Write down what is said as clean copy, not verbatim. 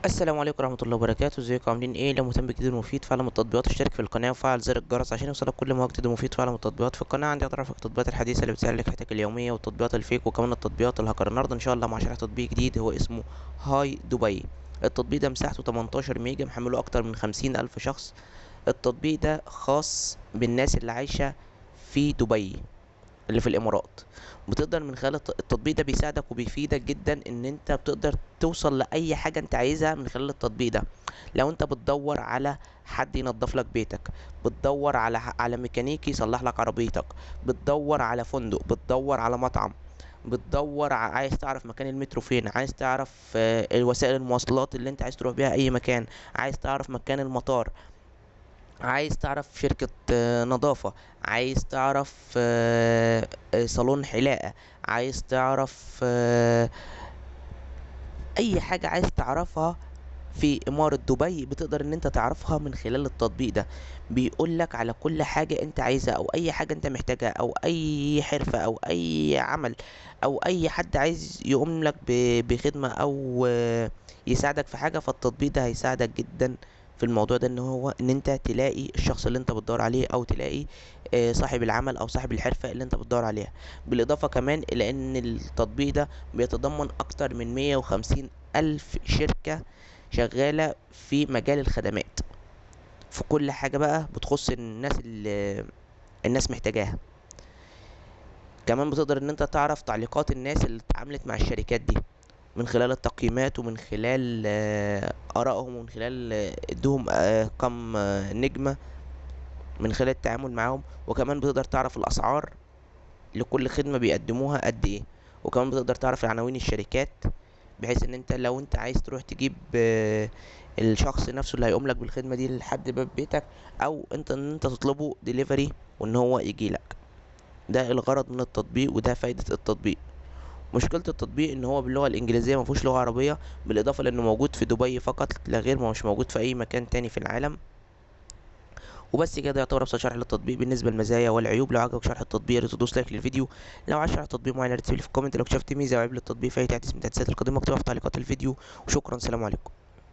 السلام عليكم ورحمة الله وبركاته. ازيكم عاملين ايه؟ لو مهتم بجديد ومفيد فعلا من التطبيقات اشترك في القناة وفعل زر الجرس عشان يوصلك كل ما هو جديد ومفيد فعلا من التطبيقات في القناة. عندي اطراف التطبيقات الحديثة اللي بتسهل لك حياتك اليومية والتطبيقات الفيك وكمان التطبيقات الهاكر. النهارده ان شاء الله مع شرح تطبيق جديد هو اسمه هاي دبي. التطبيق ده مساحته 18 ميجا، محمله اكتر من 50,000 شخص. التطبيق ده خاص بالناس اللي عايشة في دبي اللي في الامارات. بتقدر من خلال التطبيق ده بيساعدك وبيفيدك جدا ان انت بتقدر توصل لاي حاجة انت عايزها من خلال التطبيق ده. لو انت بتدور على حد ينظف لك بيتك، بتدور على ميكانيكي يصلح لك عربيتك، بتدور على فندق، بتدور على مطعم، عايز تعرف مكان المترو فين، عايز تعرف وسائل المواصلات اللي انت عايز تروح بيها اي مكان، عايز تعرف مكان المطار، عايز تعرف شركة نظافة، عايز تعرف صالون حلاقة، عايز تعرف اي حاجة عايز تعرفها في إمارة دبي بتقدر ان انت تعرفها من خلال التطبيق ده. بيقولك على كل حاجة انت عايزها او اي حاجة انت محتاجها او اي حرفة او اي عمل او اي حد عايز يقوم لك بخدمة او يساعدك في حاجة. فالتطبيق ده هيساعدك جدا في الموضوع ده، ان هو ان انت تلاقي الشخص اللي انت بتدور عليه او تلاقي صاحب العمل او صاحب الحرفة اللي انت بتدور عليها. بالاضافة كمان الى ان التطبيق ده بيتضمن اكتر من 150 الف شركة شغالة في مجال الخدمات، في كل حاجة بقى بتخص الناس اللي الناس محتاجاها. كمان بتقدر ان انت تعرف تعليقات الناس اللي اتعاملت مع الشركات دي من خلال التقييمات ومن خلال آرائهم ومن خلال ادوهم كم نجمة من خلال التعامل معاهم. وكمان بتقدر تعرف الأسعار لكل خدمة بيقدموها قد ايه. وكمان بتقدر تعرف عناوين الشركات، بحيث ان انت لو انت عايز تروح تجيب الشخص نفسه اللي هيقوم لك بالخدمة دي لحد باب بيتك، او انت ان انت تطلبه ديليفري وان هو يجي لك. ده الغرض من التطبيق وده فايدة التطبيق. مشكلة التطبيق ان هو باللغة الانجليزية مفهوش لغة عربية، بالاضافة لانه موجود في دبي فقط لا غير، ما مش موجود في اي مكان تاني في العالم. وبس كده يعتبر ابسط شرح للتطبيق بالنسبه للمزايا والعيوب. لو عجبك شرح التطبيق يا ريت تدوس لايك للفيديو. لو عايز شرح تطبيق معين يا ريت تسيب لي في الكومنت. لو شفت ميزه او عيب للتطبيق في اي تحديث من التحديثات القادمه اكتبها في تعليقات الفيديو. وشكرا، سلام عليكم.